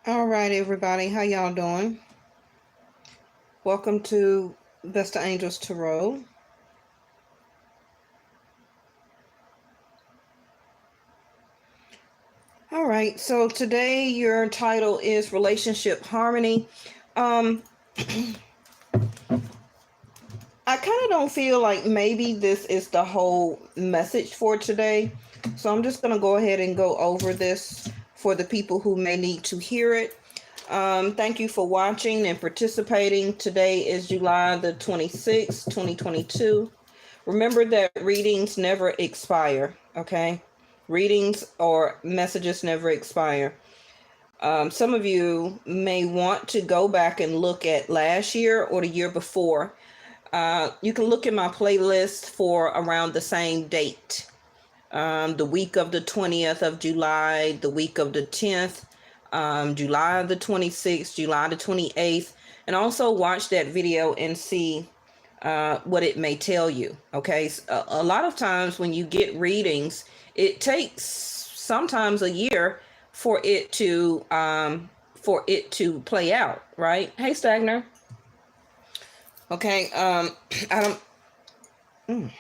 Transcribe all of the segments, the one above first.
All right, everybody, how y'all doing? Welcome to Vesta Angels Tarot. All right, so today your title is Relationship Harmony. I kind of don't feel like maybe this is the whole message for today. So I'm just going to go ahead and go over this for the people who may need to hear it. Thank you for watching and participating. Today is July the 26th, 2022. Remember that readings never expire, okay? Readings or messages never expire. Some of you may want to go back and look at last year or the year before. You can look at my playlist for around the same date. The week of the 20th of July, the week of the 10th, July the 26th, July the 28th, and also watch that video and see what it may tell you. Okay, a lot of times when you get readings, it takes sometimes a year for it to play out, right? Hey, Stagner. Okay, I don't.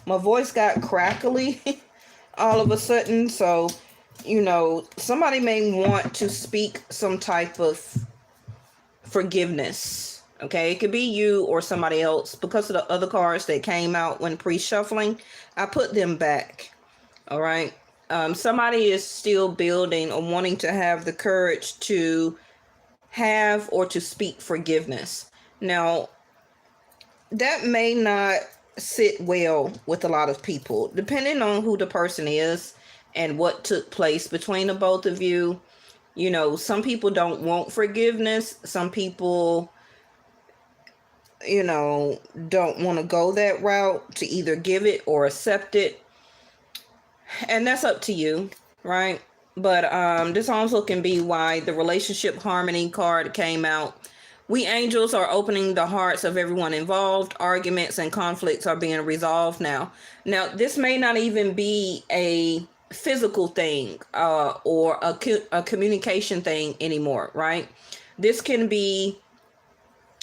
My voice got crackly all of a sudden, so somebody may want to speak some type of forgiveness. Okay, it could be you or somebody else. Because of the other cards that came out when pre-shuffling, I put them back. All right. Somebody is still building or wanting to have the courage to have or to speak forgiveness. Now, that may not sit well with a lot of people, depending on who the person is and what took place between the both of you. Some people don't want forgiveness. Some people, don't want to go that route to either give it or accept it. And that's up to you, right? But this also can be why the Relationship Harmony card came out. We angels are opening the hearts of everyone involved. Arguments and conflicts are being resolved now. Now, this may not even be a physical thing or a communication thing anymore, right? This can be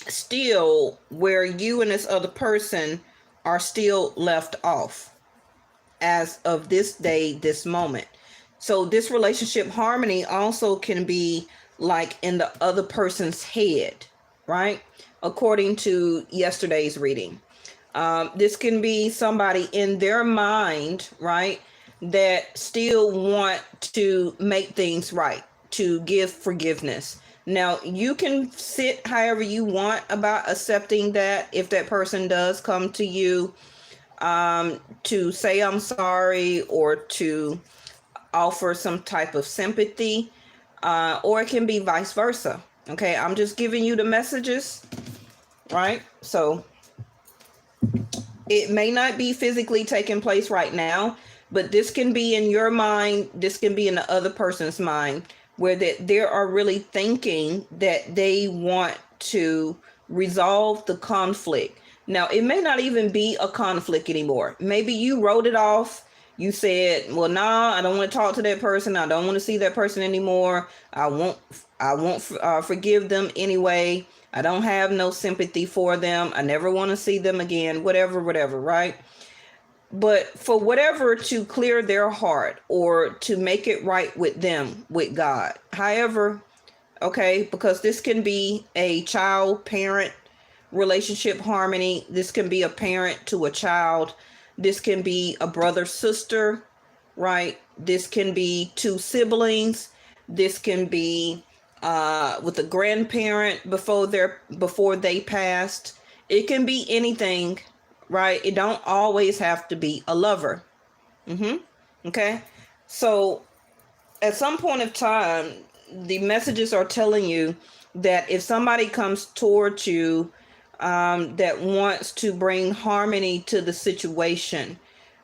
still where you and this other person are still left off as of this day, this moment. So this relationship harmony also can be like in the other person's head, right? According to yesterday's reading. This can be somebody in their mind, right, that still want to make things right, to give forgiveness. Now, you can sit however you want about accepting that if that person does come to you to say I'm sorry or to offer some type of sympathy, or it can be vice versa. Okay, I'm just giving you the messages, right? So it may not be physically taking place right now, but this can be in your mind. This can be in the other person's mind, where they are really thinking that they want to resolve the conflict. Now, it may not even be a conflict anymore. Maybe you wrote it off. You said, well, nah, I don't want to talk to that person. I don't want to see that person anymore. I won't forgive them anyway. I don't have no sympathy for them. I never want to see them again, whatever, right? But for whatever to clear their heart or to make it right with them, with God. However, okay, because this can be a child-parent relationship harmony. This can be a parent to a child. This can be a brother-sister, right? This can be two siblings. This can be with a grandparent before they passed. It can be anything, right? It don't always have to be a lover. Okay, so at some point of time, the messages are telling you that if somebody comes towards you that wants to bring harmony to the situation,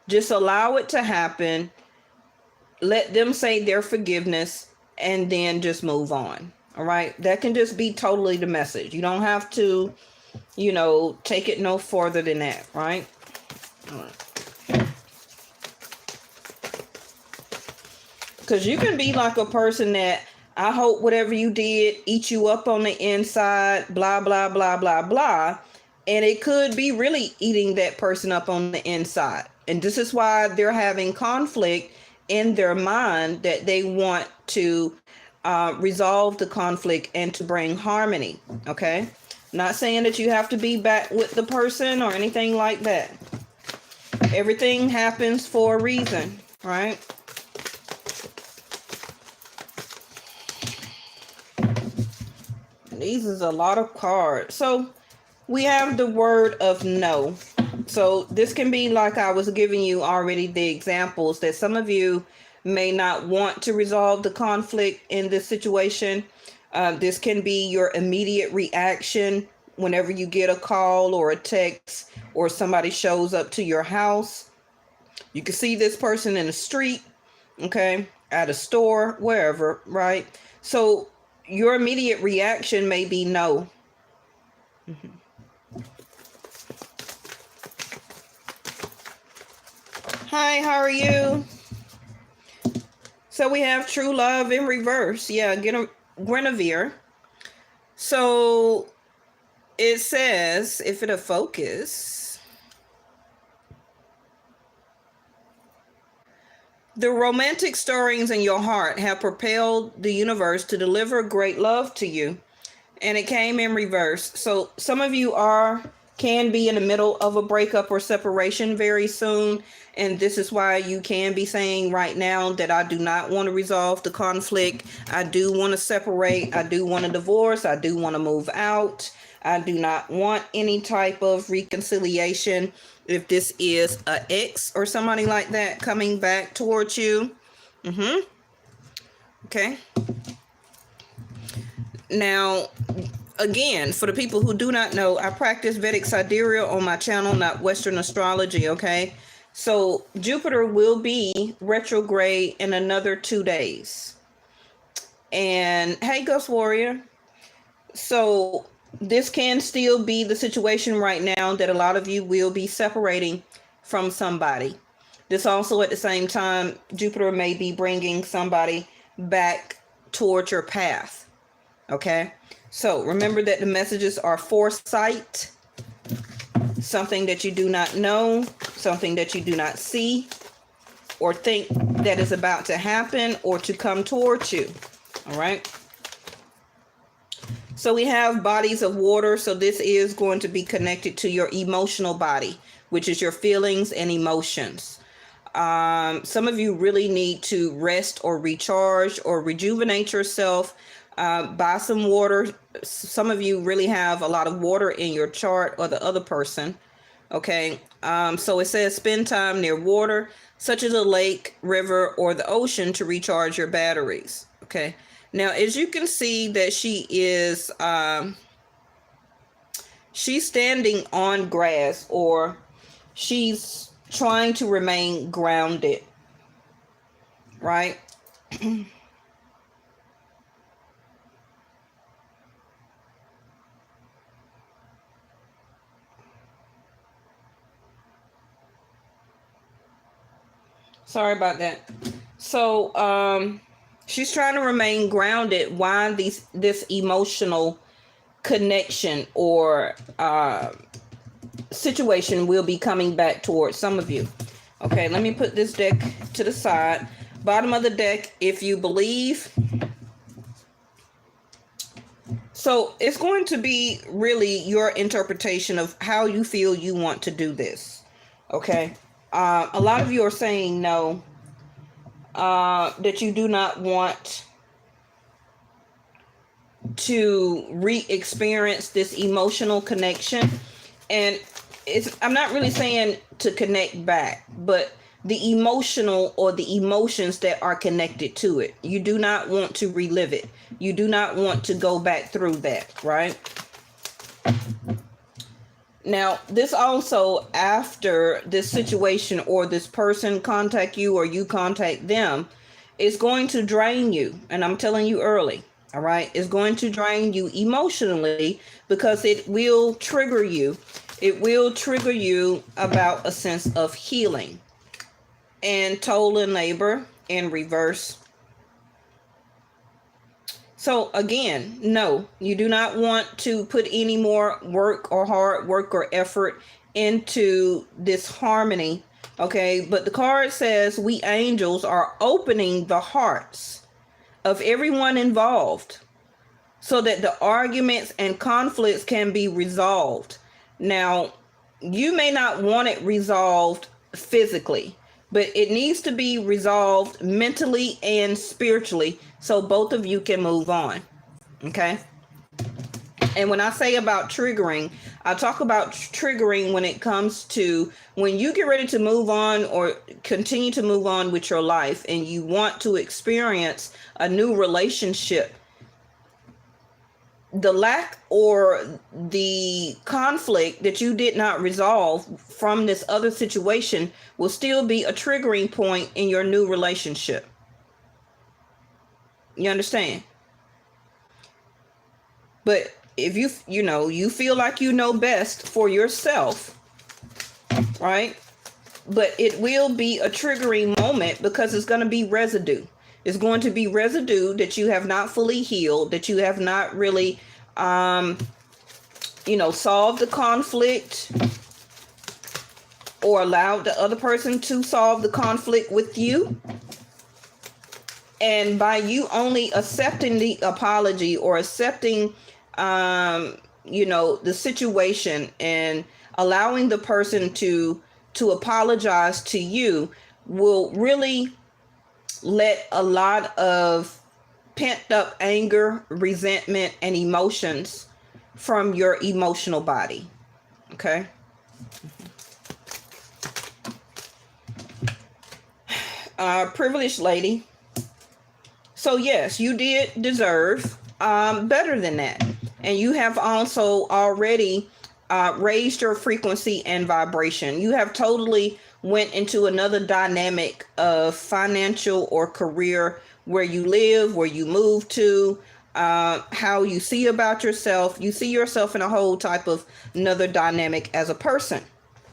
just allow it to happen. Let them say their forgiveness and then just move on. All right, that can just be totally the message. You don't have to, take it no further than that, right? All right. Because you can be like a person that I hope whatever you did eat you up on the inside, blah, blah, blah, blah, blah. And it could be really eating that person up on the inside. And this is why they're having conflict in their mind, that they want to resolve the conflict and to bring harmony. Okay. Not saying that you have to be back with the person or anything like that. Everything happens for a reason, right? These is a lot of cards. So we have the word of no. So this can be like I was giving you already the examples that some of you may not want to resolve the conflict in this situation. This can be your immediate reaction whenever you get a call or a text or somebody shows up to your house. You can see this person in the street, okay, at a store, wherever, right? So your immediate reaction may be no. Hi, how are you? So we have true love in reverse. Yeah, Guinevere. So it says, if it'll focus, the romantic stirrings in your heart have propelled the universe to deliver great love to you. And it came in reverse. So some of you can be in the middle of a breakup or separation very soon. And this is why you can be saying right now that I do not want to resolve the conflict. I do want to separate. I do want to divorce. I do want to move out. I do not want any type of reconciliation. If this is an ex or somebody like that coming back towards you. Okay. Now, again, for the people who do not know, I practice Vedic Sidereal on my channel, not Western astrology, okay? So Jupiter will be retrograde in another 2 days. And hey, Ghost Warrior. So this can still be the situation right now that a lot of you will be separating from somebody. This also at the same time, Jupiter may be bringing somebody back towards your path. Okay. So remember that the messages are foresight, something that you do not know, something that you do not see or think that is about to happen or to come towards you. All right. So we have bodies of water. So this is going to be connected to your emotional body, which is your feelings and emotions. Some of you really need to rest or recharge or rejuvenate yourself. Buy some water. Some of you really have a lot of water in your chart, or the other person. Okay. So it says spend time near water, such as a lake, river, or the ocean, to recharge your batteries. Okay. Now, as you can see that she is, she's standing on grass, or she's trying to remain grounded, right? Sorry about that. So she's trying to remain grounded while this emotional connection or situation will be coming back towards some of you. Okay, let me put this deck to the side. Bottom of the deck, if you believe. So it's going to be really your interpretation of how you feel you want to do this. Okay. A lot of you are saying no, that you do not want to re-experience this emotional connection. And I'm not really saying to connect back, but the emotional or the emotions that are connected to it. You do not want to relive it. You do not want to go back through that, right? Now, this also, after this situation or this person contact you or you contact them, is going to drain you. And I'm telling you early, all right? It's going to drain you emotionally because it will trigger you. It will trigger you about a sense of healing. And toll and labor in reverse. So again, no, you do not want to put any more work or hard work or effort into this harmony. Okay, but the card says we angels are opening the hearts of everyone involved so that the arguments and conflicts can be resolved. Now, you may not want it resolved physically, but it needs to be resolved mentally and spiritually so both of you can move on. Okay? And when I say about triggering, I talk about triggering when it comes to when you get ready to move on or continue to move on with your life and you want to experience a new relationship. The lack or the conflict that you did not resolve from this other situation will still be a triggering point in your new relationship. You understand? But if you feel like you know best for yourself, right? But it will be a triggering moment because it's going to be residue. It's going to be residue that you have not fully healed, that you have not really, solved the conflict or allowed the other person to solve the conflict with you. And by you only accepting the apology or accepting, the situation and allowing the person to apologize to you will really let a lot of pent up anger, resentment, and emotions from your emotional body. Okay. Privileged lady. So yes, you did deserve better than that. And you have also already raised your frequency and vibration. You have totally went into another dynamic of financial or career, where you live, where you move to, how you see about yourself. You see yourself in a whole type of another dynamic as a person,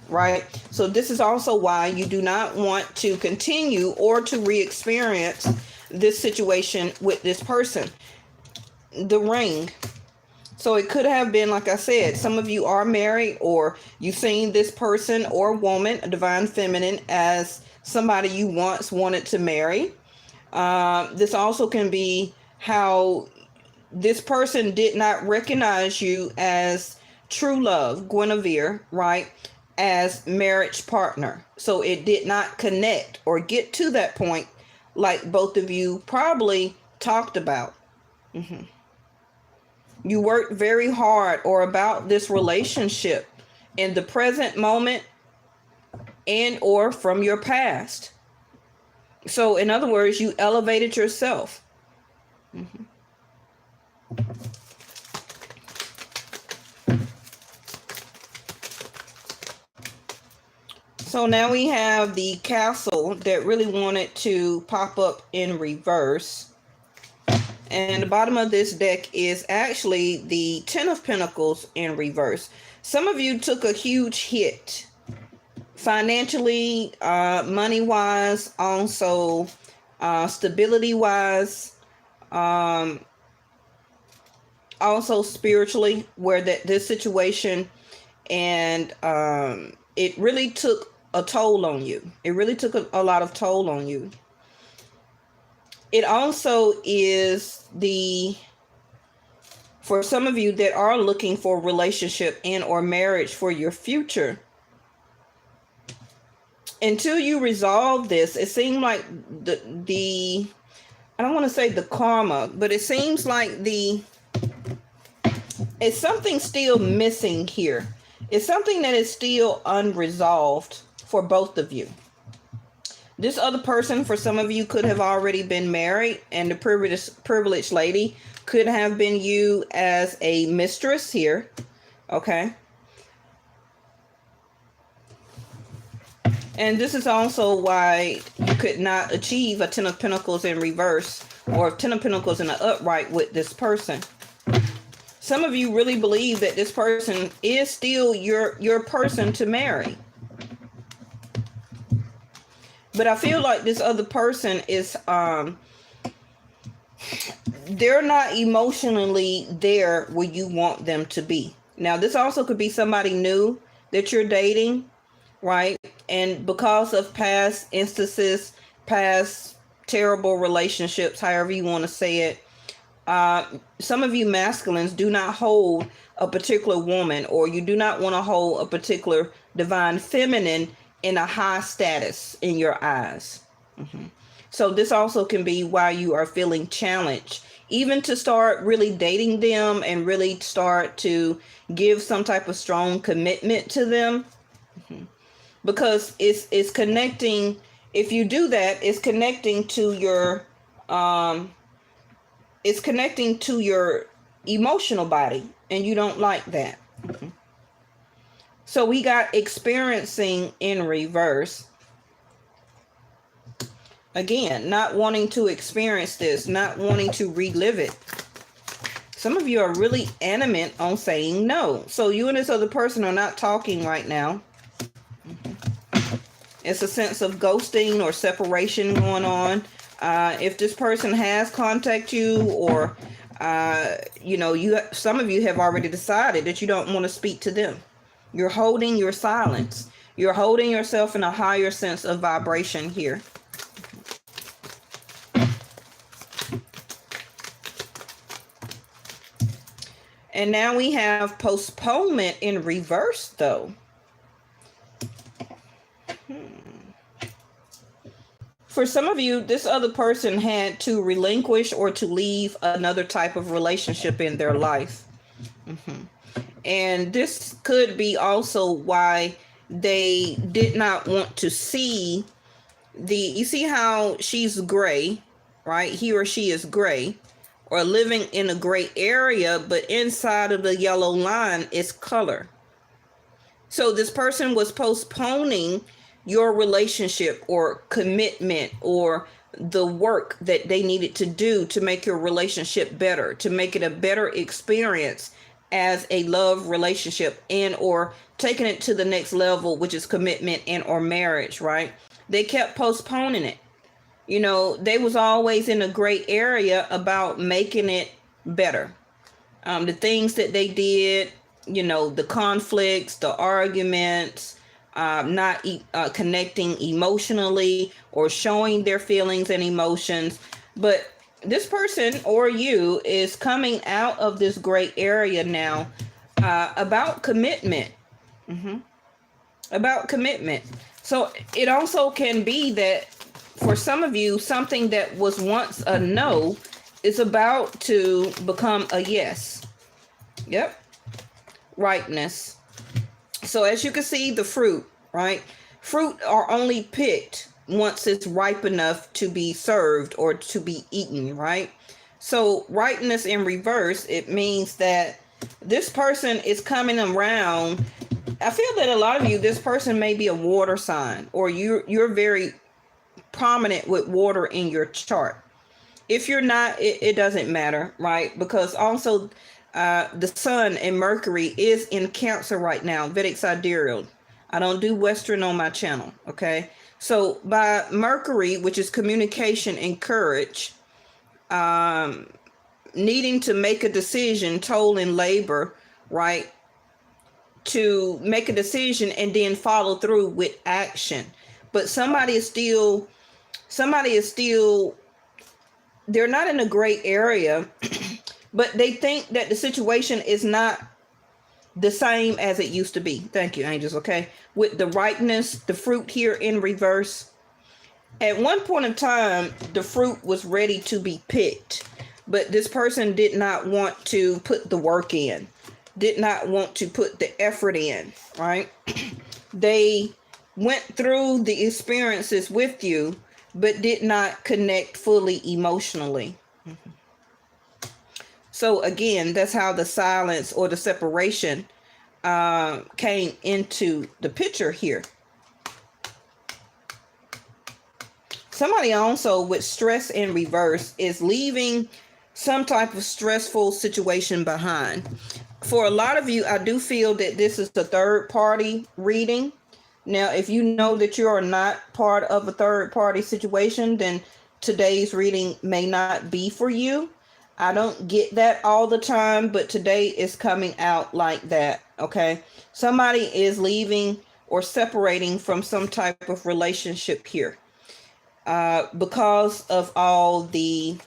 right? So this is also why you do not want to continue or to re-experience this situation with this person. The ring. So it could have been, like I said, some of you are married, or you've seen this person or woman, a divine feminine, as somebody you once wanted to marry. This also can be how this person did not recognize you as true love, Guinevere, right? As marriage partner. So it did not connect or get to that point like both of you probably talked about. You worked very hard or about this relationship in the present moment and or from your past. So in other words, you elevated yourself. So now we have the castle that really wanted to pop up in reverse. And the bottom of this deck is actually the Ten of Pentacles in reverse. Some of you took a huge hit financially, money-wise, also stability-wise, also spiritually, where this situation and it really took a toll on you. It really took a lot of toll on you. It also is for some of you that are looking for a relationship and or marriage for your future. Until you resolve this, it seemed like the I don't want to say the karma, but it seems like it's something still missing here. It's something that is still unresolved for both of you. This other person, for some of you, could have already been married, and the privileged lady could have been you as a mistress here. Okay. And this is also why you could not achieve a Ten of Pentacles in reverse or a Ten of Pentacles in the upright with this person. Some of you really believe that this person is still your person to marry. But I feel like this other person is they're not emotionally there where you want them to be. Now, this also could be somebody new that you're dating, right? And because of past instances, past terrible relationships, however you want to say it, some of you masculines do not hold a particular woman, or you do not want to hold a particular divine feminine in a high status in your eyes. So this also can be why you are feeling challenged, even to start really dating them and really start to give some type of strong commitment to them, because it's connecting. If you do that, it's connecting to your emotional body, and you don't like that. So we got experiencing in reverse. Again, not wanting to experience this, not wanting to relive it. Some of you are really adamant on saying no. So you and this other person are not talking right now. It's a sense of ghosting or separation going on. If this person has contacted you, or some of you have already decided that you don't want to speak to them. You're holding your silence. You're holding yourself in a higher sense of vibration here. And now we have postponement in reverse, though. For some of you, this other person had to relinquish or to leave another type of relationship in their life. And this could be also why they did not want to see you see how she's gray, right? He or she is gray, or living in a gray area, but inside of the yellow line is color. So this person was postponing your relationship or commitment or the work that they needed to do to make your relationship better, to make it a better experience as a love relationship, and or taking it to the next level, which is commitment and or marriage, right? They kept postponing it. They was always in a gray area about making it better. The things that they did, the conflicts, the arguments, not connecting emotionally or showing their feelings and emotions. But this person or you is coming out of this gray area now, about commitment. About commitment. So it also can be that for some of you, something that was once a no is about to become a yes. Yep. Ripeness. So as you can see, the fruit, right? Fruit are only picked once it's ripe enough to be served or to be eaten, right? So ripeness in reverse, it means that this person is coming around. I feel that a lot of you, this person may be a water sign, or you're very prominent with water in your chart. If you're not, it doesn't matter, right? Because also the sun and Mercury is in Cancer right now, Vedic sidereal. I don't do Western on my channel, okay? So by Mercury, which is communication and courage, needing to make a decision, toil and labor, right? To make a decision and then follow through with action. But somebody is still, they're not in a gray area, but they think that the situation is not the same as it used to be. Thank you, angels. Okay. With the ripeness, the fruit here in reverse. At one point in time, the fruit was ready to be picked, but this person did not want to put the work in, did not want to put the effort in, right? They went through the experiences with you, but did not connect fully emotionally. So again, that's how the silence or the separation came into the picture here. Somebody also with stress in reverse is leaving some type of stressful situation behind. For a lot of you, I do feel that this is the third party reading. Now, if you know that you are not part of a third party situation, then today's reading may not be for you. I don't get that all the time, but today is coming out like that, okay? Somebody is leaving or separating from some type of relationship here because of all the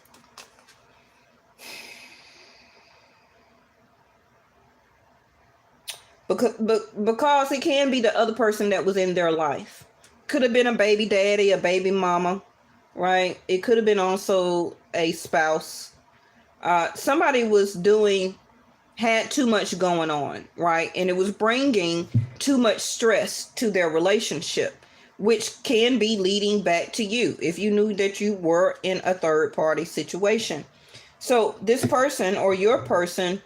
because it can be the other person that was in their life. Could have been a baby daddy, a baby mama, right? It could have been also a spouse. Somebody had too much going on, right? And it was bringing too much stress to their relationship, which can be leading back to you if you knew that you were in a third party situation. So this person or your person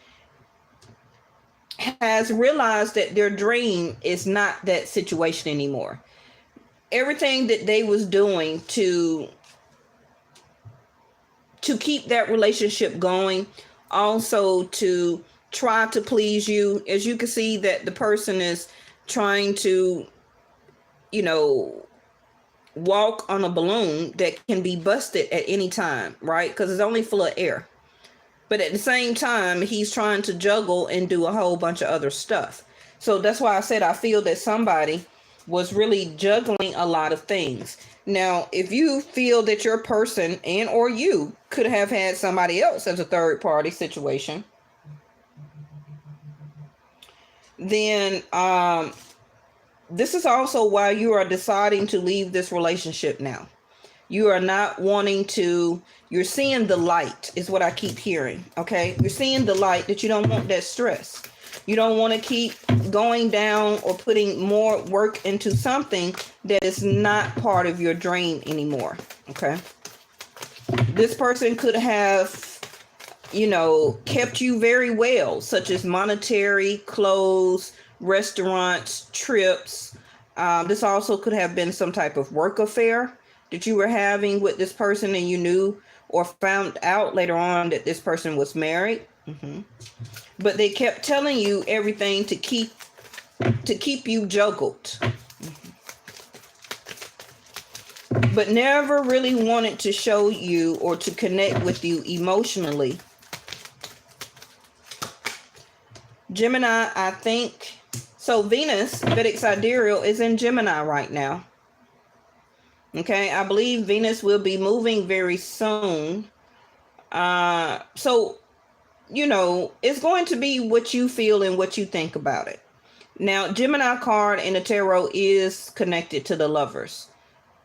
has realized that their dream is not that situation anymore. Everything that they was doing to keep that relationship going, also to try to please you, as you can see that the person is trying to, walk on a balloon that can be busted at any time, right? Because it's only full of air. But at the same time, he's trying to juggle and do a whole bunch of other stuff. So that's why I said I feel that somebody was really juggling a lot of things. Now, if you feel that your person and or you could have had somebody else as a third party situation, then this is also why you are deciding to leave this relationship now. You are not wanting to, you're seeing the light is what I keep hearing, okay? You're seeing the light that you don't want that stress. You don't want to keep going down or putting more work into something that is not part of your dream anymore, okay? This person could have, kept you very well, such as monetary, clothes, restaurants, trips. This also could have been some type of work affair that you were having with this person and you knew or found out later on that this person was married. But they kept telling you everything to keep you juggled. But never really wanted to show you or to connect with you emotionally. Gemini, I think. So Venus, Vedic Sidereal, is in Gemini right now. Okay, I believe Venus will be moving very soon. So, it's going to be what you feel and what you think about it. Now, Gemini card in the tarot is connected to the Lovers.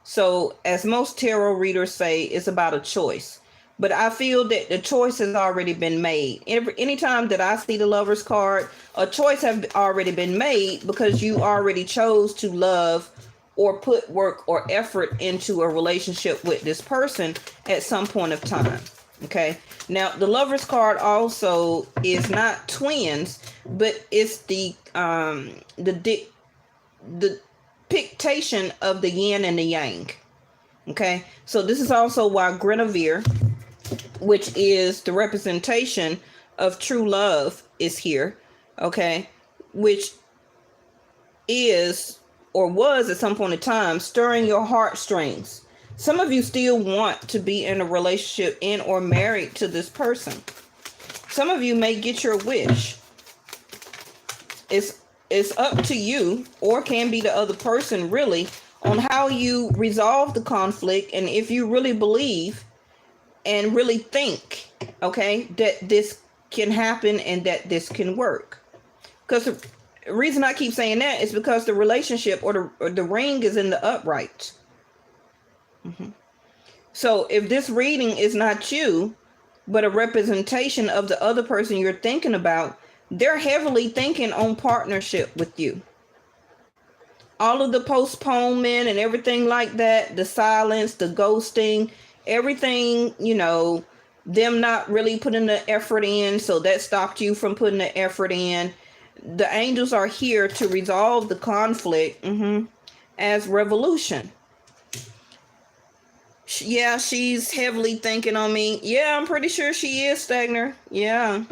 So, as most tarot readers say, it's about a choice. But I feel that the choice has already been made. Anytime that I see the Lovers card, a choice has already been made because you already chose to love or put work or effort into a relationship with this person at some point of time. Okay. Now, the Lovers card also is not twins, but it's the depiction of the yin and the yang. Okay. So this is also why Guinevere, which is the representation of true love, is here. Okay. Which is or was at some point in time stirring your heartstrings. Some of you still want to be in a relationship in or married to this person. Some of you may get your wish. It's up to you, or can be the other person, really, on how you resolve the conflict and if you really believe and really think, okay, that this can happen and that this can work. Because the reason I keep saying that is because the relationship or the ring is in the upright. So if this reading is not you, but a representation of the other person you're thinking about, they're heavily thinking on partnership with you. All of the postponement and everything like that, the silence, the ghosting, everything, them not really putting the effort in. So that stopped you from putting the effort in. The angels are here to resolve the conflict as revolution. Yeah, she's heavily thinking on me. Yeah, I'm pretty sure she is, Stegner. Yeah.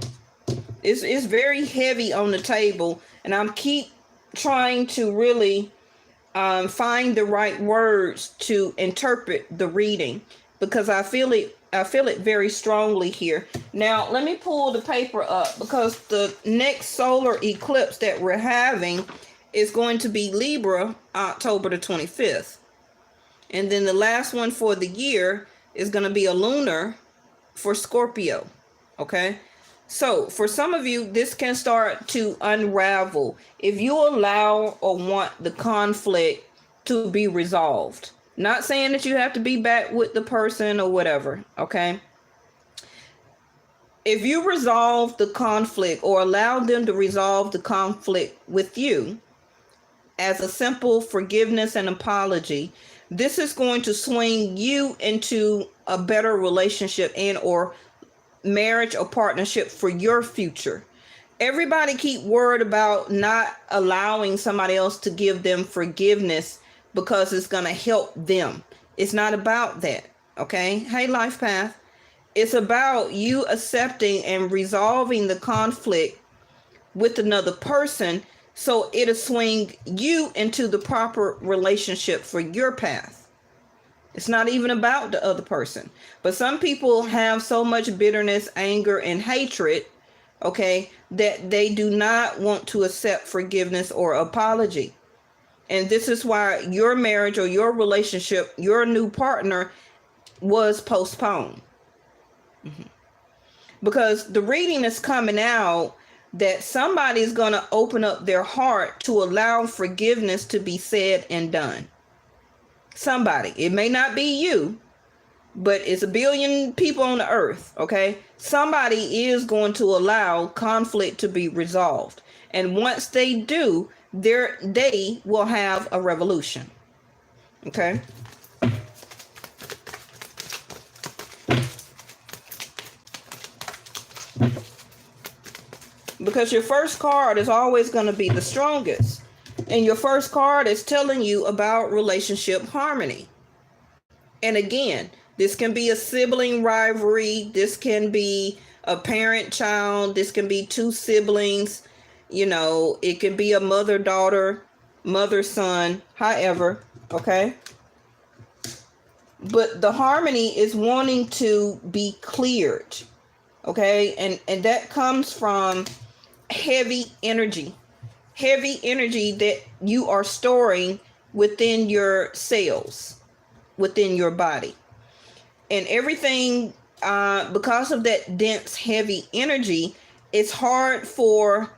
It's very heavy on the table. And I'm keep trying to really find the right words to interpret the reading. because I feel it very strongly here. Now, let me pull the paper up, because the next solar eclipse that we're having is going to be Libra, October the 25th. And then the last one for the year is going to be a lunar for Scorpio. Okay? So, for some of you, this can start to unravel if you allow or want the conflict to be resolved. Not saying that you have to be back with the person or whatever, okay? If you resolve the conflict or allow them to resolve the conflict with you as a simple forgiveness and apology, this is going to swing you into a better relationship and or marriage or partnership for your future. Everybody keep worried about not allowing somebody else to give them forgiveness because it's going to help them. It's not about that. Okay. Hey, Life Path. It's about you accepting and resolving the conflict with another person, so it'll swing you into the proper relationship for your path. It's not even about the other person. But some people have so much bitterness, anger, and hatred, okay, that they do not want to accept forgiveness or apology. And this is why your marriage or your relationship, your new partner, was postponed. Because the reading is coming out that somebody is going to open up their heart to allow forgiveness to be said and done. Somebody. It may not be you, but it's a billion people on the earth, okay? Somebody is going to allow conflict to be resolved. And once they do, they will have a revolution. Okay. Because your first card is always going to be the strongest. And your first card is telling you about relationship harmony. And again, this can be a sibling rivalry. This can be a parent-child. This can be two siblings. You know, it can be a mother-daughter, mother-son, however, okay? But the harmony is wanting to be cleared, okay? And that comes from heavy energy that you are storing within your cells, within your body. And everything, because of that dense, heavy energy, it's hard for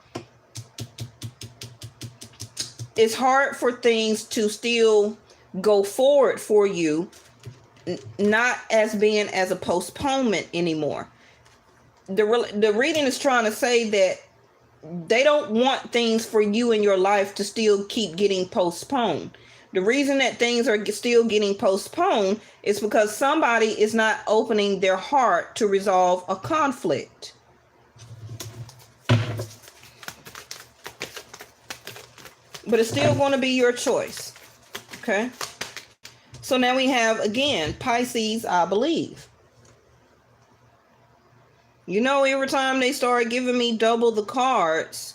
things to still go forward for you, not as being as a postponement anymore. The reading is trying to say that they don't want things for you in your life to still keep getting postponed. The reason that things are still getting postponed is because somebody is not opening their heart to resolve a conflict. But it's still going to be your choice. Okay. So now we have, again, Pisces, I believe. You know, every time they start giving me double the cards,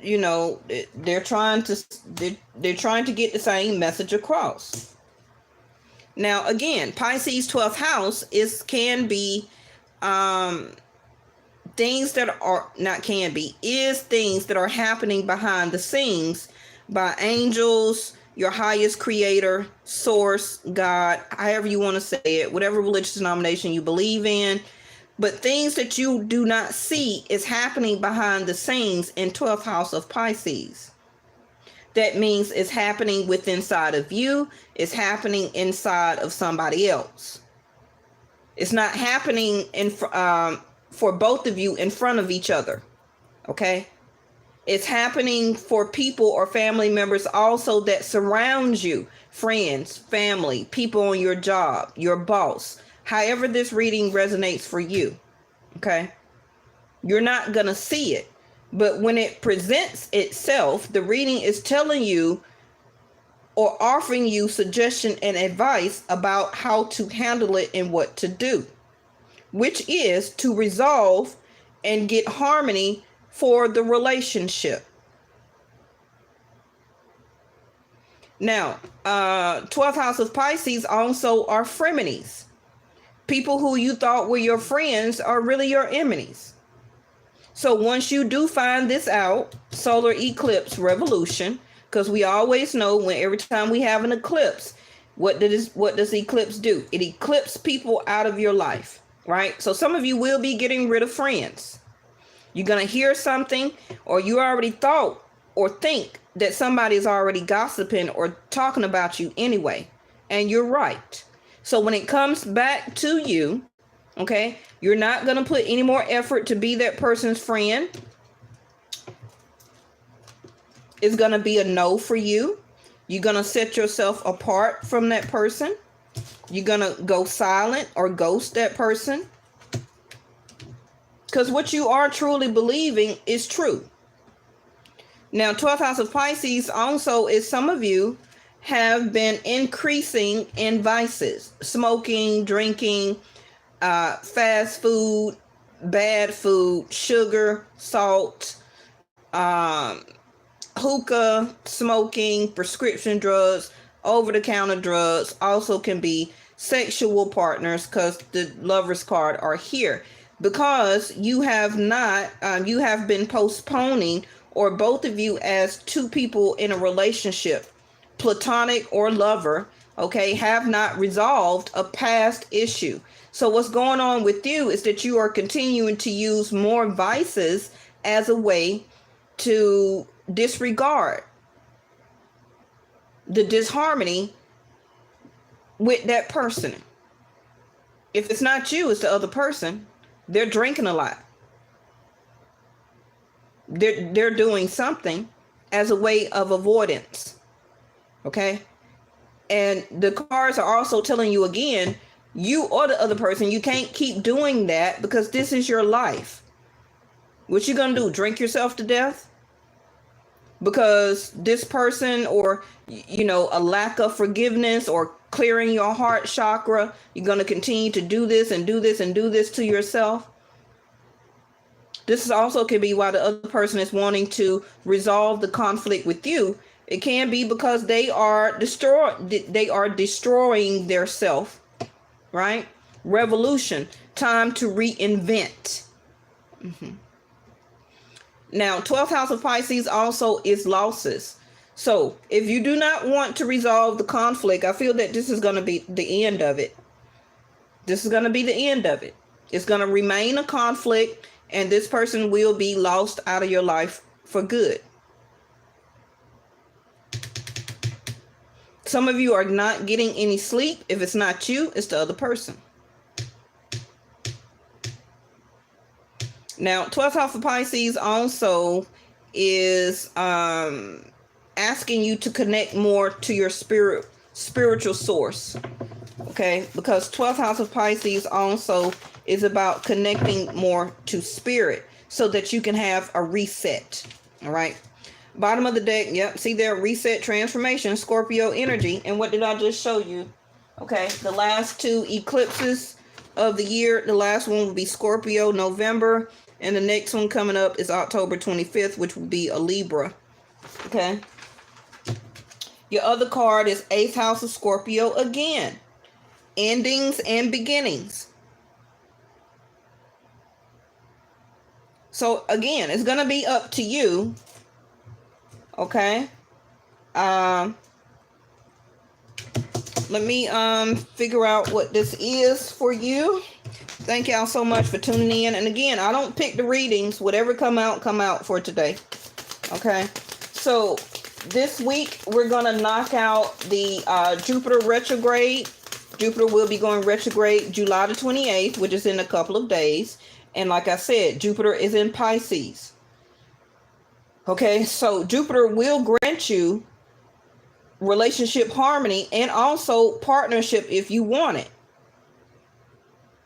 you know, they're trying to get the same message across. Now, again, Pisces 12th house can be things that are is things that are happening behind the scenes by angels, your highest creator, source, God, however you want to say it, whatever religious denomination you believe in. But things that you do not see is happening behind the scenes in 12th house of Pisces. That means it's happening within inside of you. It's happening inside of somebody else. It's not happening for both of you in front of each other. Okay? It's happening for people or family members also that surround you. Friends, family, people on your job, your boss. However this reading resonates for you. Okay? You're not going to see it. But when it presents itself, the reading is telling you or offering you suggestion and advice about how to handle it and what to do, which is to resolve and get harmony for the relationship. Now, 12th house of Pisces also are frenemies. People who you thought were your friends are really your enemies. So once you do find this out, solar eclipse revolution, because we always know when every time we have an eclipse, what does eclipse do? It eclipses people out of your life, right? So some of you will be getting rid of friends. You're going to hear something, or you already thought or think that somebody is already gossiping or talking about you anyway. And you're right. So when it comes back to you, okay, you're not going to put any more effort to be that person's friend. It's going to be a no for you. You're going to set yourself apart from that person. You're going to go silent or ghost that person. Because what you are truly believing is true. Now, 12th house of Pisces also is some of you have been increasing in vices. Smoking, drinking, fast food, bad food, sugar, salt, hookah, smoking, prescription drugs, over-the-counter drugs. Also can be sexual partners, because the Lovers card are here. Because you have not, you have been postponing, or both of you as two people in a relationship, platonic or lover, okay, have not resolved a past issue. So what's going on with you is that you are continuing to use more vices as a way to disregard the disharmony with that person. If it's not you, it's the other person. They're drinking a lot. They're doing something as a way of avoidance. Okay? And the cards are also telling you again, you or the other person, you can't keep doing that because this is your life. What you gonna do? Drink yourself to death? Because this person, or, you know, a lack of forgiveness or clearing your heart chakra, you're gonna continue to do this and do this and do this to yourself? This is also could be why the other person is wanting to resolve the conflict with you. It can be because they are destroying their self, right? Revolution, time to reinvent. Now, 12th house of Pisces also is losses. So if you do not want to resolve the conflict, I feel that this is going to be the end of it. This is going to be the end of it. It's going to remain a conflict, and this person will be lost out of your life for good. Some of you are not getting any sleep. If it's not you, it's the other person. Now, 12th house of Pisces also is asking you to connect more to your spiritual source. Okay, because 12th house of Pisces also is about connecting more to spirit so that you can have a reset. All right. Bottom of the deck. Yep. See there, reset, transformation, Scorpio energy. And what did I just show you? Okay. The last two eclipses of the year. The last one will be Scorpio, November. And the next one coming up is October 25th, which will be a Libra. Okay. Your other card is 8th house of Scorpio again. Endings and beginnings. So again, it's going to be up to you. Okay. Let me figure out what this is for you. Thank y'all so much for tuning in. And again, I don't pick the readings. Whatever come out for today. Okay. So this week we're going to knock out the Jupiter retrograde. Jupiter will be going retrograde July the 28th, which is in a couple of days. And like I said, Jupiter is in Pisces. Okay, so Jupiter will grant you relationship harmony and also partnership if you want it.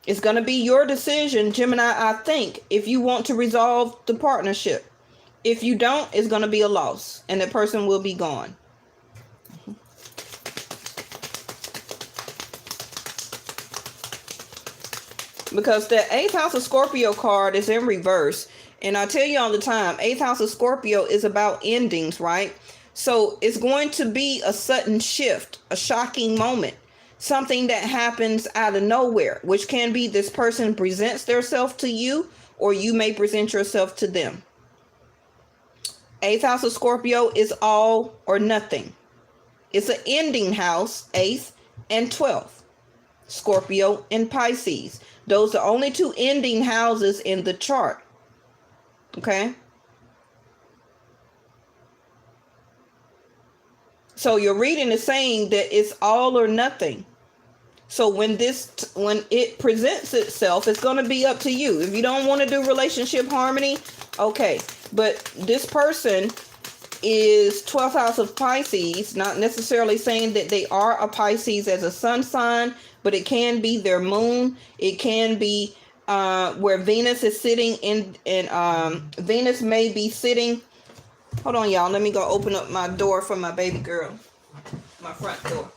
It's going to be your decision, Gemini, I think, if you want to resolve the partnership. If you don't, it's going to be a loss and that person will be gone. Because the 8th house of Scorpio card is in reverse. And I tell you all the time, 8th house of Scorpio is about endings, right? So it's going to be a sudden shift, a shocking moment, something that happens out of nowhere, which can be this person presents themselves to you, or you may present yourself to them. 8th house of Scorpio is all or nothing. It's an ending house, 8th and 12th. Scorpio and Pisces. Those are only two ending houses in the chart. Okay? So your reading is saying that it's all or nothing. So when it presents itself, it's going to be up to you. If you don't want to do relationship harmony, okay. But this person is 12th house of Pisces, not necessarily saying that they are a Pisces as a sun sign, but it can be their moon. It can be where Venus is sitting Venus may be sitting. Hold on, y'all. Let me go open up my door for my baby girl. My front door.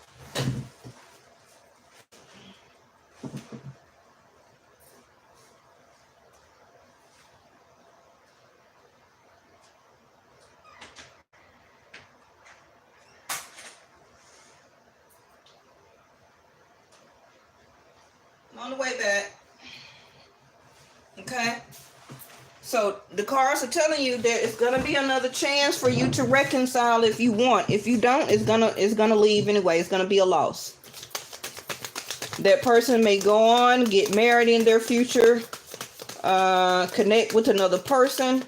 On the way back. Okay. So the cards are telling you that it's gonna be another chance for you to reconcile if you want. If you don't, it's gonna leave anyway. It's gonna be a loss. That person may go on, get married in their future, connect with another person,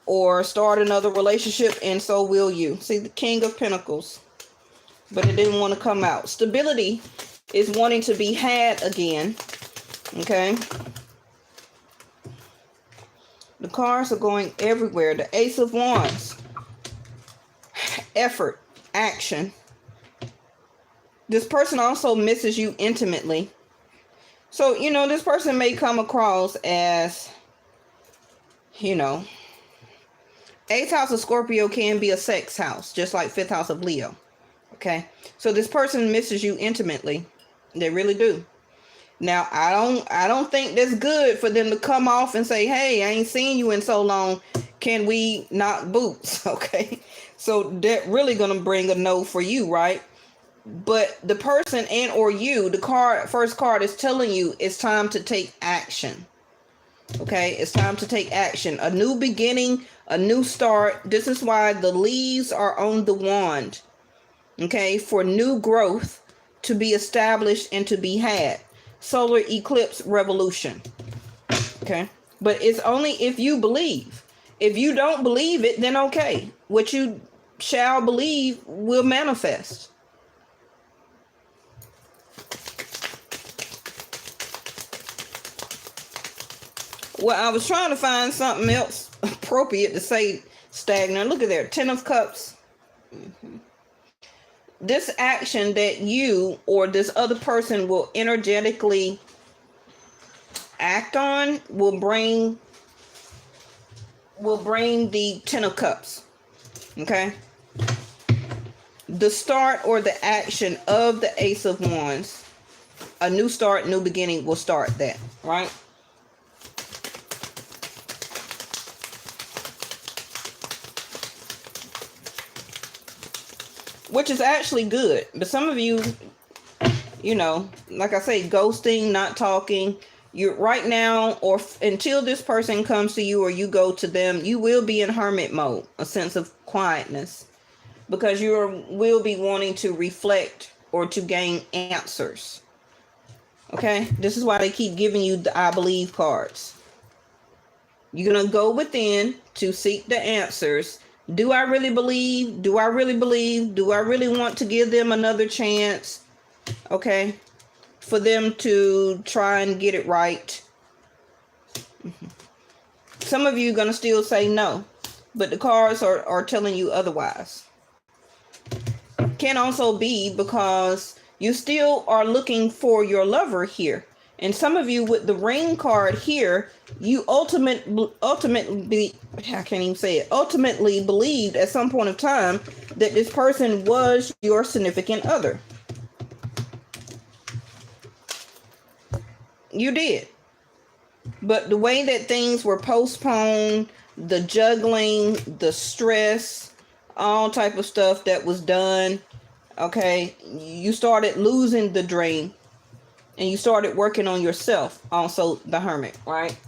or start another relationship, and so will you. See the King of Pentacles, but it didn't want to come out. Stability is wanting to be had again. Okay. The cards are going everywhere. The Ace of Wands. Effort. Action. This person also misses you intimately. So, this person may come across as, 8th house of Scorpio can be a sex house, just like 5th house of Leo. Okay. So this person misses you intimately. They really do. Now, I don't think that's good for them to come off and say, hey, I ain't seen you in so long. Can we knock boots? Okay. So that really going to bring a no for you, right? But the person and or you, the first card is telling you it's time to take action. Okay. It's time to take action. A new beginning, a new start. This is why the leaves are on the wand. Okay. For new growth to be established and to be had. Solar eclipse revolution. Okay. But it's only if you believe. If you don't believe it, then okay. What you shall believe will manifest. Well, I was trying to find something else appropriate to say stagnant. Look at there. 10 of Cups. This action that you or this other person will energetically act on will bring the 10 of Cups. Okay. The start or the action of the Ace of Wands, a new start, new beginning will start that, right? Which is actually good. But some of you, like I say, ghosting, not talking. You're right now, or until this person comes to you or you go to them, you will be in hermit mode, a sense of quietness. Because you will be wanting to reflect or to gain answers. Okay? This is why they keep giving you the I believe cards. You're going to go within to seek the answers. Do I really believe? Do I really believe? Do I really want to give them another chance? Okay. For them to try and get it right. Some of you are going to still say no. But the cards are telling you otherwise. Can also be because you still are looking for your lover here. And some of you with the ring card here, you ultimately, I can't even say it, ultimately believed at some point of time that this person was your significant other. You did. But the way that things were postponed, the juggling, the stress, all type of stuff that was done. Okay, you started losing the dream, and you started working on yourself. Also, the Hermit, right?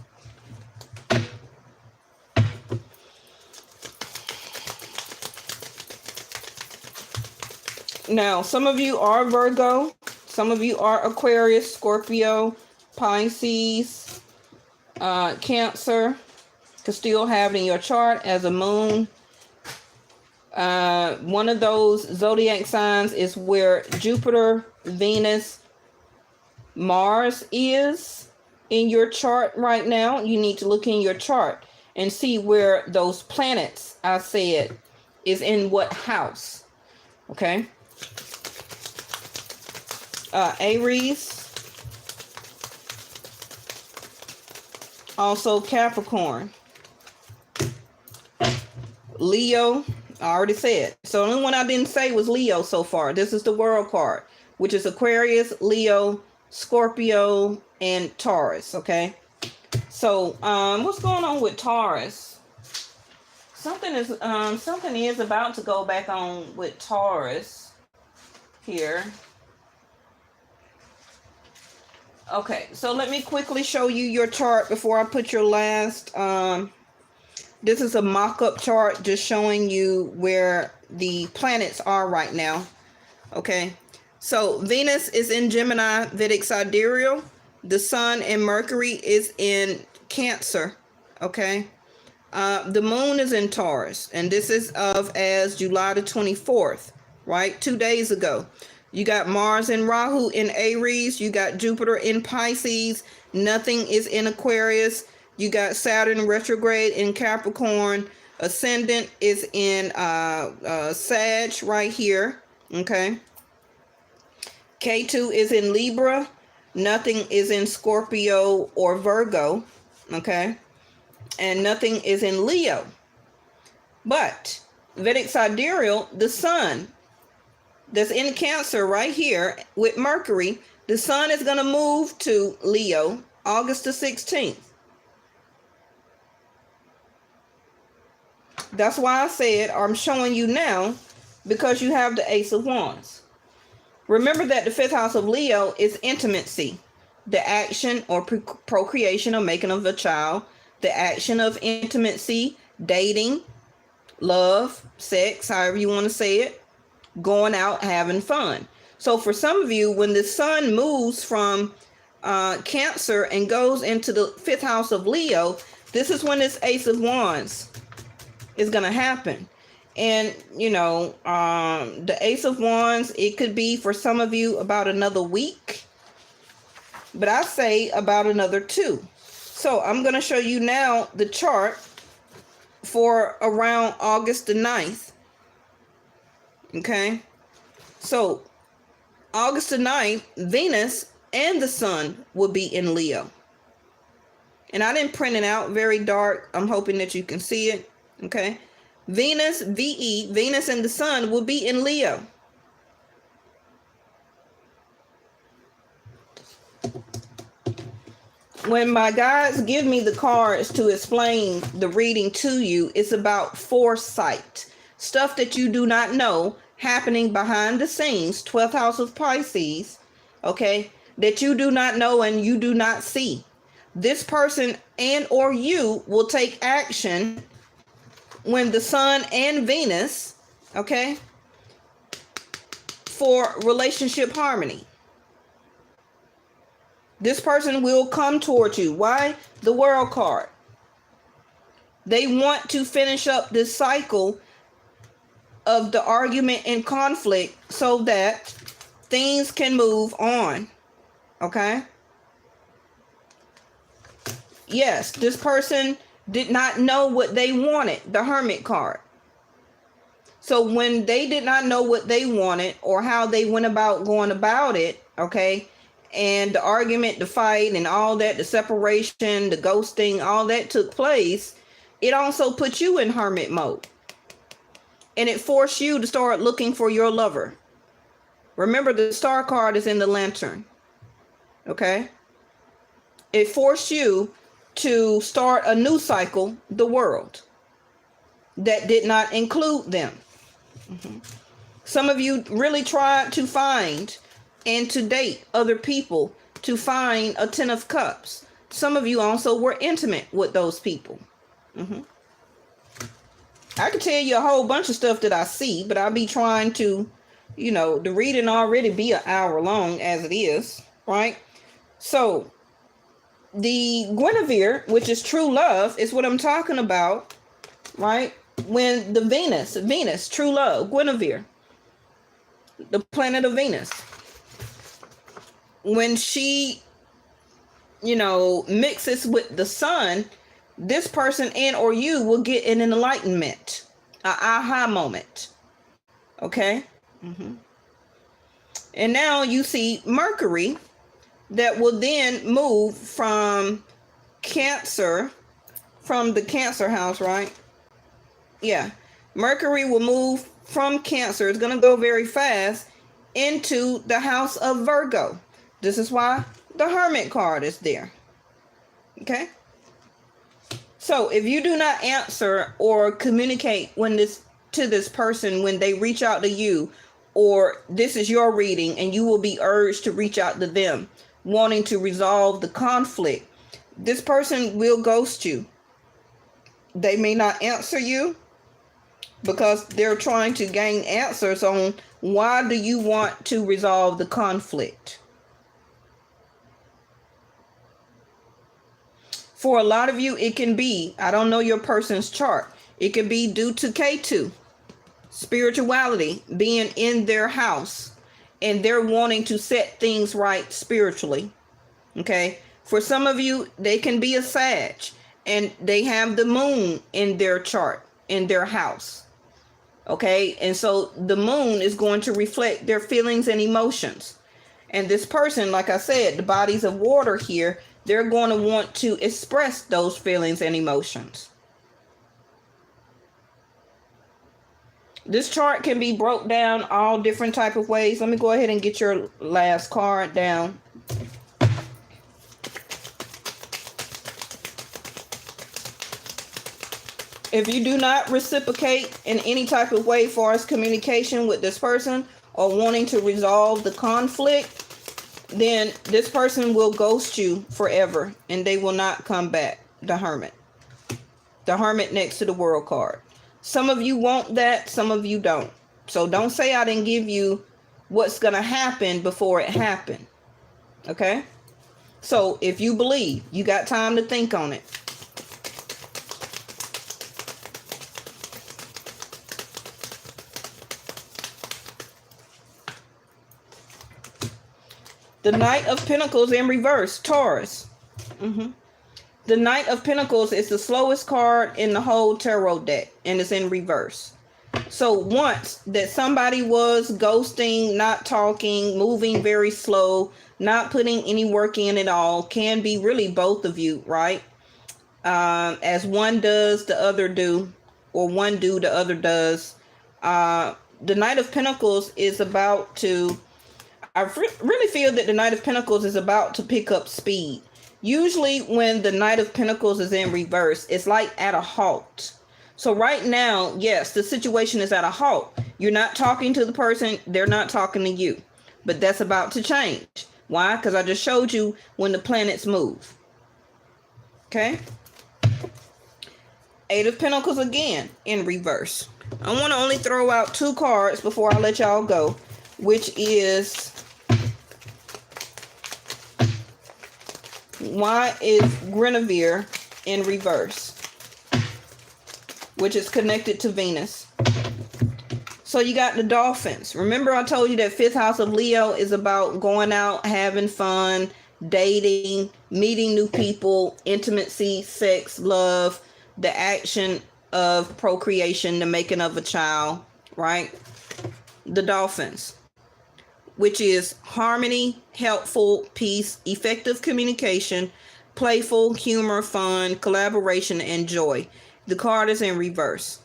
Now, some of you are Virgo, some of you are Aquarius, Scorpio, Pisces, Cancer. Could still have it in your chart as a moon. One of those zodiac signs is where Jupiter, Venus, Mars is in your chart right now. You need to look in your chart and see where those planets, I said, is in what house. Okay. Aries, also Capricorn, Leo, I already said. So the only one I didn't say was Leo so far. This is the world card, which is Aquarius, Leo, Scorpio, and Taurus. Okay. So what's going on with Taurus? Something is about to go back on with Taurus here. Okay, so let me quickly show you your chart before I put your last. This is a mock-up chart just showing you where the planets are right now. Okay, so Venus is in Gemini, Vedic sidereal. The Sun and Mercury is in Cancer. Okay, the Moon is in Taurus, and this is as July the 24th, right? 2 days ago. You got Mars and Rahu in Aries. You got Jupiter in Pisces. Nothing is in Aquarius. You got Saturn retrograde in Capricorn. Ascendant is in Sag right here. Okay. K2 is in Libra. Nothing is in Scorpio or Virgo. Okay. And nothing is in Leo. But Vedic sidereal, the Sun that's in Cancer right here with Mercury, the Sun is going to move to Leo August the 16th. That's why I said, or I'm showing you now, because you have the Ace of Wands. Remember that the 5th house of Leo is intimacy, the action or procreation or making of a child, the action of intimacy, dating, love, sex, however you want to say it. Going out, having fun. So for some of you, when the Sun moves from Cancer and goes into the 5th house of Leo, this is when this Ace of Wands is going to happen. And, you know, the Ace of Wands, it could be for some of you about another week. But I say about another 2. So I'm going to show you now the chart for around August the 9th. Okay, so August the 9th, Venus and the Sun will be in Leo. And I didn't print it out very dark. I'm hoping that you can see it. Okay, Venus, VE, Venus and the Sun will be in Leo. When my guides give me the cards to explain the reading to you, it's about foresight. Stuff that you do not know happening behind the scenes, 12th house of Pisces, okay, that you do not know and you do not see. This person and or you will take action when the Sun and Venus, okay, for relationship harmony. This person will come towards you. Why? The World card. They want to finish up this cycle of the argument and conflict so that things can move on. Okay? Yes, this person did not know what they wanted, the Hermit card. So when they did not know what they wanted or how they went about going about it, okay, and the argument, the fight, and all that, the separation, the ghosting, all that took place, it also put you in hermit mode. And it forced you to start looking for your lover. Remember, the Star card is in the Lantern. Okay? It forced you to start a new cycle, the World, that did not include them. Some of you really tried to find and to date other people to find a 10 of cups. Some of you also were intimate with those people. I could tell you a whole bunch of stuff that I see, but I'll be trying to, the reading already be an hour long as it is, right? So the Guinevere, which is true love, is what I'm talking about, right? When the Venus, true love, Guinevere, the planet of Venus, when she, mixes with the sun, this person and or you will get an enlightenment, an aha moment. Okay? And now you see Mercury that will then move from Cancer, from the Cancer house, right? Yeah. Mercury will move from Cancer. It's going to go very fast into the house of Virgo. This is why the Hermit card is there. Okay? So if you do not answer or communicate to this person when they reach out to you, or this is your reading and you will be urged to reach out to them, wanting to resolve the conflict, this person will ghost you. They may not answer you because they're trying to gain answers on why do you want to resolve the conflict. For a lot of you, it can be, I don't know your person's chart, it can be due to K2, spirituality being in their house, and they're wanting to set things right spiritually. Okay? For some of you, they can be a Sag, and they have the moon in their chart, in their house. Okay? And so the moon is going to reflect their feelings and emotions. And this person, like I said, the bodies of water here, they're going to want to express those feelings and emotions. This chart can be broke down all different type of ways. Let me go ahead and get your last card down. If you do not reciprocate in any type of way for as communication with this person or wanting to resolve the conflict, then this person will ghost you forever and they will not come back. The Hermit. The Hermit next to the World card. Some of you want that, some of you don't. So don't say I didn't give you what's going to happen before it happened. Okay? So if you believe, you got time to think on it. The Knight of Pentacles in reverse, Taurus. The Knight of Pentacles is the slowest card in the whole tarot deck, and it's in reverse. So once that somebody was ghosting, not talking, moving very slow, not putting any work in at all, can be really both of you, right? As one does, the other do, or one do, the other does. The Knight of Pentacles is about to, I really feel that the Knight of Pentacles is about to pick up speed. Usually when the Knight of Pentacles is in reverse, it's like at a halt. So right now, yes, the situation is at a halt. You're not talking to the person. They're not talking to you. But that's about to change. Why? Because I just showed you when the planets move. Okay? Eight of Pentacles again in reverse. I want to only throw out two cards before I let y'all go, which is, why is Guinevere in reverse, which is connected to Venus. So you got the Dolphins. Remember I told you that 5th house of Leo is about going out, having fun, dating, meeting new people, intimacy, sex, love, the action of procreation, the making of a child, right? The Dolphins, which is harmony, helpful, peace, effective communication, playful, humor, fun, collaboration, and joy. The card is in reverse.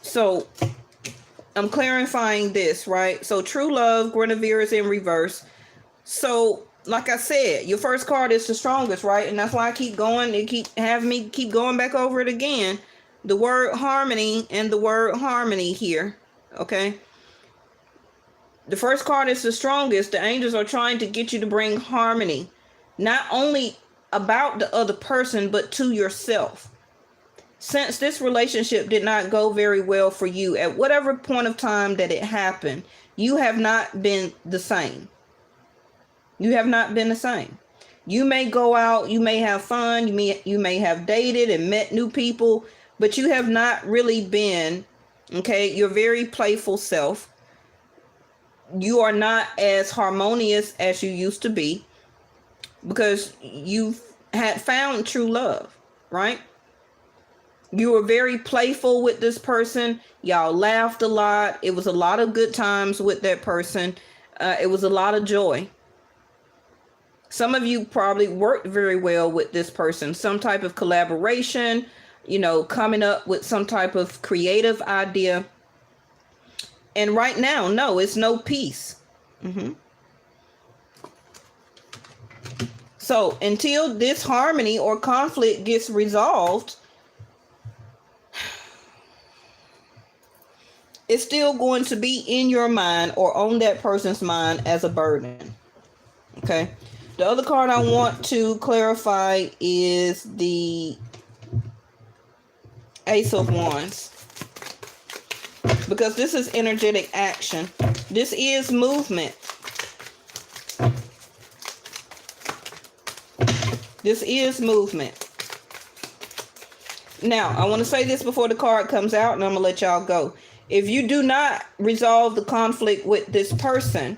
So I'm clarifying this, right? So true love, Guinevere is in reverse. So like I said, your first card is the strongest, right? And that's why I keep going. They keep having me keep going back over it again. The word harmony and the word harmony here. Okay. The first card is the strongest. The angels are trying to get you to bring harmony, not only about the other person, but to yourself. Since this relationship did not go very well for you at whatever point of time that it happened, you have not been the same. You have not been the same. You may go out, you may have fun, you may have dated and met new people, but you have not really been, okay, your very playful self. You are not as harmonious as you used to be because you had found true love, right? You were very playful with this person. Y'all laughed a lot. It was a lot of good times with that person. It was a lot of joy. Some of you probably worked very well with this person. Some type of collaboration, coming up with some type of creative idea. And right now, no, it's no peace. So until this harmony or conflict gets resolved, it's still going to be in your mind or on that person's mind as a burden. Okay. The other card I want to clarify is the Ace of Wands, because this is energetic action. This is movement. This is movement. Now, I want to say this before the card comes out, and I'm going to let y'all go. If you do not resolve the conflict with this person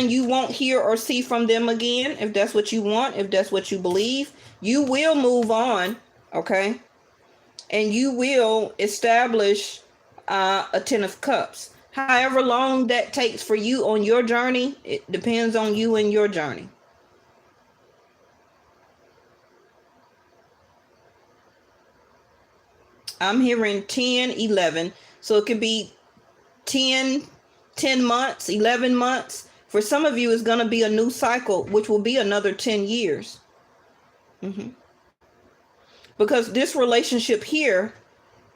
you won't hear or see from them again. If that's what you want, if that's what you believe, you will move on, okay? And you will establish a 10 of Cups. However long that takes for you on your journey, it depends on you and your journey. I'm hearing 10, 11. So it could be 10 months, 11 months. For some of you, it's going to be a new cycle, which will be another 10 years. Because this relationship here,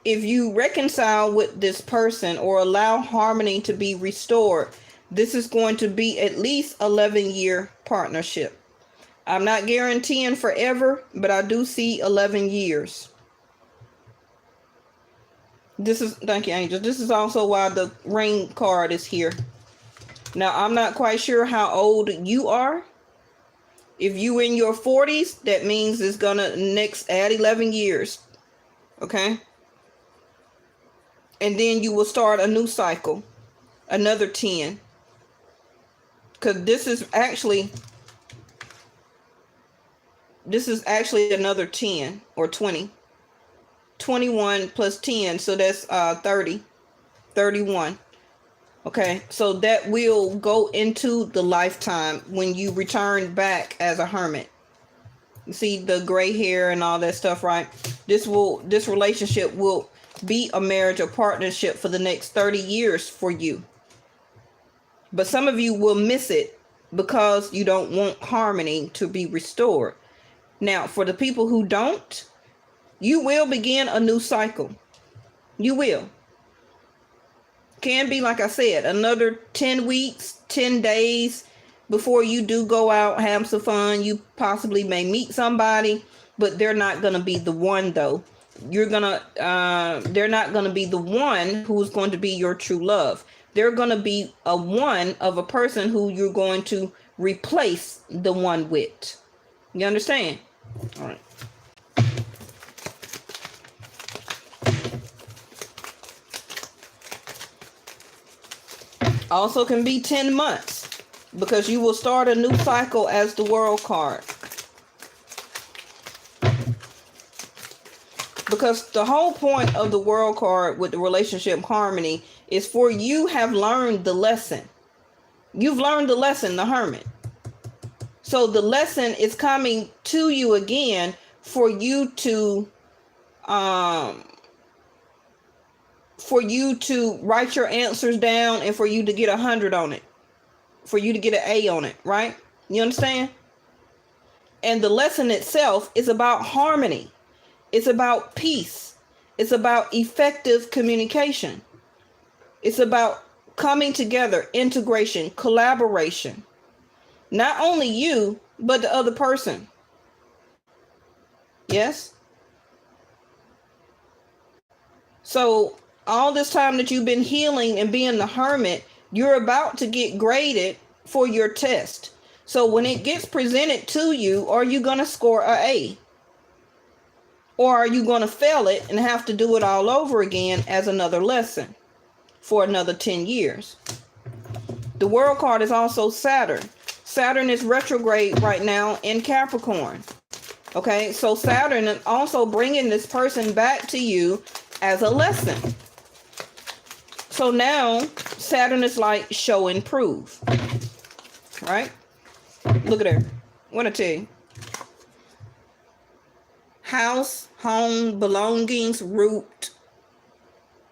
if you reconcile with this person or allow harmony to be restored, this is going to be at least 11-year partnership. I'm not guaranteeing forever, but I do see 11 years. Thank you, angels. This is also why the ring card is here. Now, I'm not quite sure how old you are. If you in your 40s, that means it's gonna next add 11 years. Okay? And then you will start a new cycle. Another 10. Because this is actually another 10 or 20. 21 plus 10, so that's 30, 31. Okay, so that will go into the lifetime when you return back as a hermit. You see the gray hair and all that stuff, right? This relationship will be a marriage or partnership for the next 30 years for you. But some of you will miss it because you don't want harmony to be restored. Now, for the people who don't, you will begin a new cycle. You will. Can be, like I said, another 10 weeks, 10 days before you do go out, have some fun. You possibly may meet somebody, but they're not going to be the one, though. They're not going to be the one who's going to be your true love. They're going to be a person who you're going to replace the one with. You understand? All right. Also can be 10 months because you will start a new cycle as the World card. Because the whole point of the World card with the relationship harmony is for you have learned the lesson. You've learned the lesson, the hermit. So the lesson is coming to you again for you to write your answers down and for you to get 100 on it. For you to get an A on it, right? You understand? And the lesson itself is about harmony. It's about peace. It's about effective communication. It's about coming together, integration, collaboration. Not only you, but the other person. Yes? So all this time that you've been healing and being the hermit, you're about to get graded for your test. So when it gets presented to you, are you going to score an A? Or are you going to fail it and have to do it all over again as another lesson for another 10 years? The World card is also Saturn. Saturn is retrograde right now in Capricorn. Okay, so Saturn is also bringing this person back to you as a lesson. So now Saturn is like show and prove. Right? Look at her. What I tell you? House, home, belongings, root,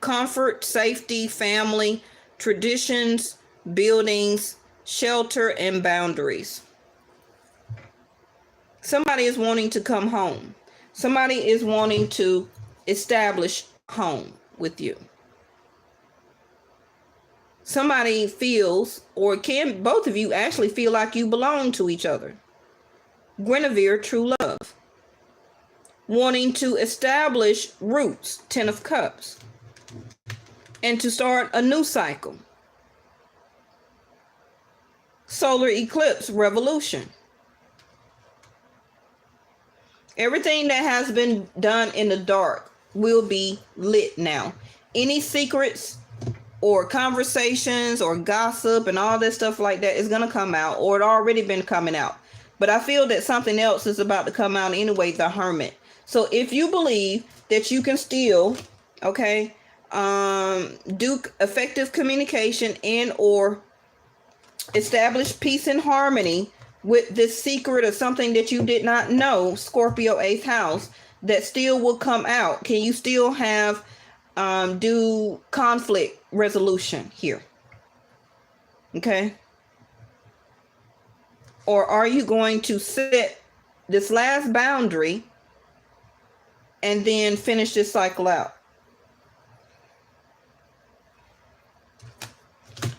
comfort, safety, family, traditions, buildings, shelter, and boundaries. Somebody is wanting to come home. Somebody is wanting to establish home with you. Somebody feels, or can both of you actually feel like you belong to each other. Guinevere, true love. Wanting to establish roots, 10 of Cups. And to start a new cycle. Solar eclipse, revolution. Everything that has been done in the dark will be lit now. Any secrets or conversations or gossip and all that stuff like that is going to come out, or it already been coming out. But I feel that something else is about to come out anyway, the Hermit. So if you believe that you can still, okay, do effective communication and or establish peace and harmony with this secret or something that you did not know, Scorpio 8th house, that still will come out. Can you still have do conflict resolution here? Okay. Or are you going to set this last boundary and then finish this cycle out?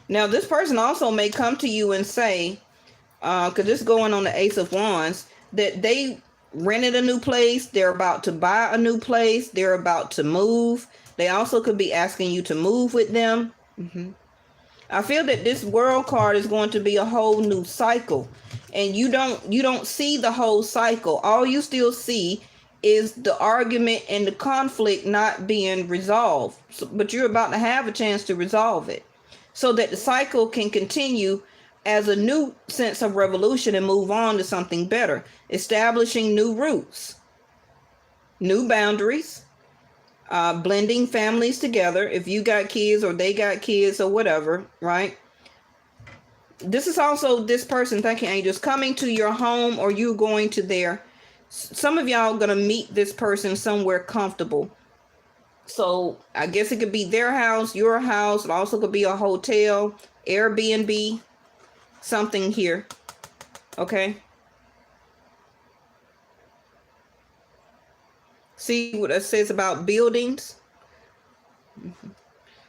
Now, this person also may come to you and say, because this is going on the Ace of Wands, that they rented a new place. They're about to buy a new place. They're about to move. They also could be asking you to move with them. I feel that this World card is going to be a whole new cycle, and you don't see the whole cycle. All you still see is the argument and the conflict not being resolved. But you're about to have a chance to resolve it, so that the cycle can continue as a new sense of revolution and move on to something better, establishing new roots, new boundaries, blending families together. If you got kids or they got kids or whatever, right? This is also this person, thank you, angels, coming to your home, or you going to their, some of y'all going to meet this person somewhere comfortable. So I guess it could be their house, your house. It also could be a hotel, Airbnb, something here. Okay. See what it says about buildings.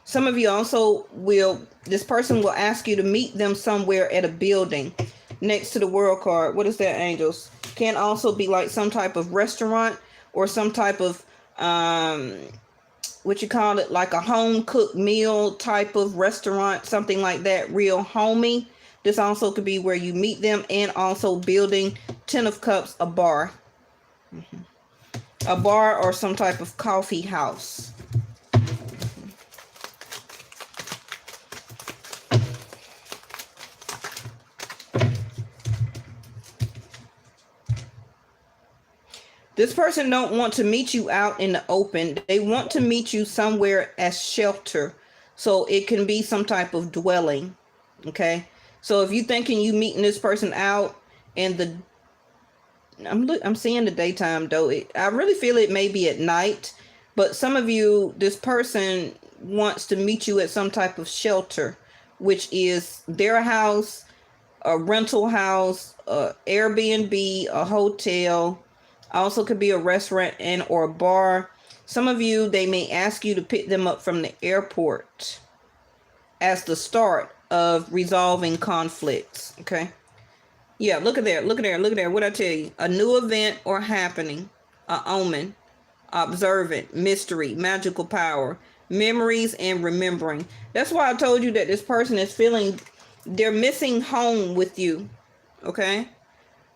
Some of you also will, this person will ask you to meet them somewhere at a building next to the World card. What is that, angels? Can also be like some type of restaurant or some type of, what you call it, like a home cooked meal type of restaurant, something like that, real homey. This also could be where you meet them, and also building, 10 of Cups, a bar. A bar or some type of coffee house. This person don't want to meet you out in the open. They want to meet you somewhere as shelter. So it can be some type of dwelling. Okay. So if you're thinking you meeting this person out in the, I'm seeing the daytime though. I really feel it may be at night, but some of you, this person wants to meet you at some type of shelter, which is their house, a rental house, a Airbnb, a hotel. Also could be a restaurant and or a bar. Some of you, they may ask you to pick them up from the airport. as the start of resolving conflicts. Okay. Yeah, look at there. Look at there. Look at there. What I tell you? A new event or happening, a omen, observant, mystery, magical power, memories, and remembering. That's why I told you that this person is feeling they're missing home with you. Okay.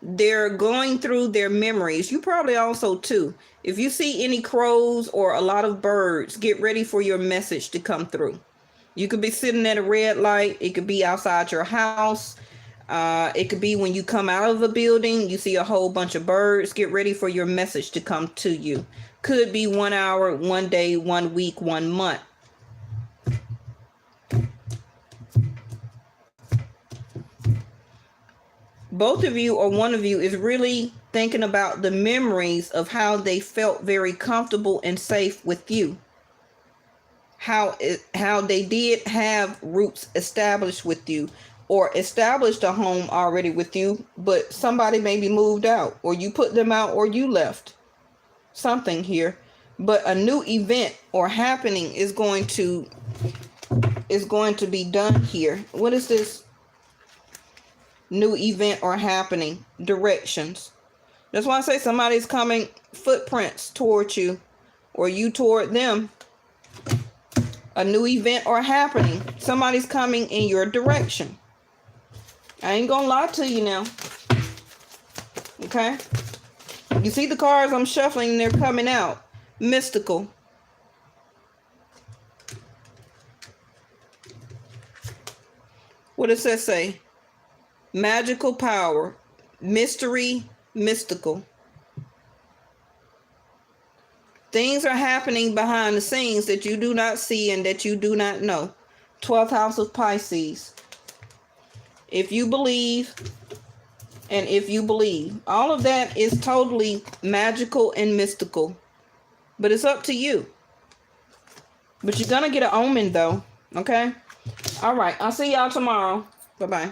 They're going through their memories. You probably also too. If you see any crows or a lot of birds, get ready for your message to come through. You could be sitting at a red light. It could be outside your house. It could be when you come out of a building, you see a whole bunch of birds. Get ready for your message to come to you. Could be 1 hour, 1 day, 1 week, 1 month. Both of you or one of you is really thinking about the memories of how they felt very comfortable and safe with you. How they did have roots established with you, or established a home already with you, but somebody maybe moved out, or you put them out, or you left. Something here. But a new event or happening is going to be done here. What is this? New event or happening. Directions. That's why I say somebody's coming, footprints towards you, or you toward them. A new event or happening. Somebody's coming in your direction. I ain't gonna lie to you now. Okay? You see the cards I'm shuffling, they're coming out. Mystical. What does that say? Magical power. Mystery. Mystical. Things are happening behind the scenes that you do not see and that you do not know. 12th house of Pisces. If you believe, and if you believe. All of that is totally magical and mystical. But it's up to you. But you're going to get an omen though. Okay? All right. I'll see y'all tomorrow. Bye-bye.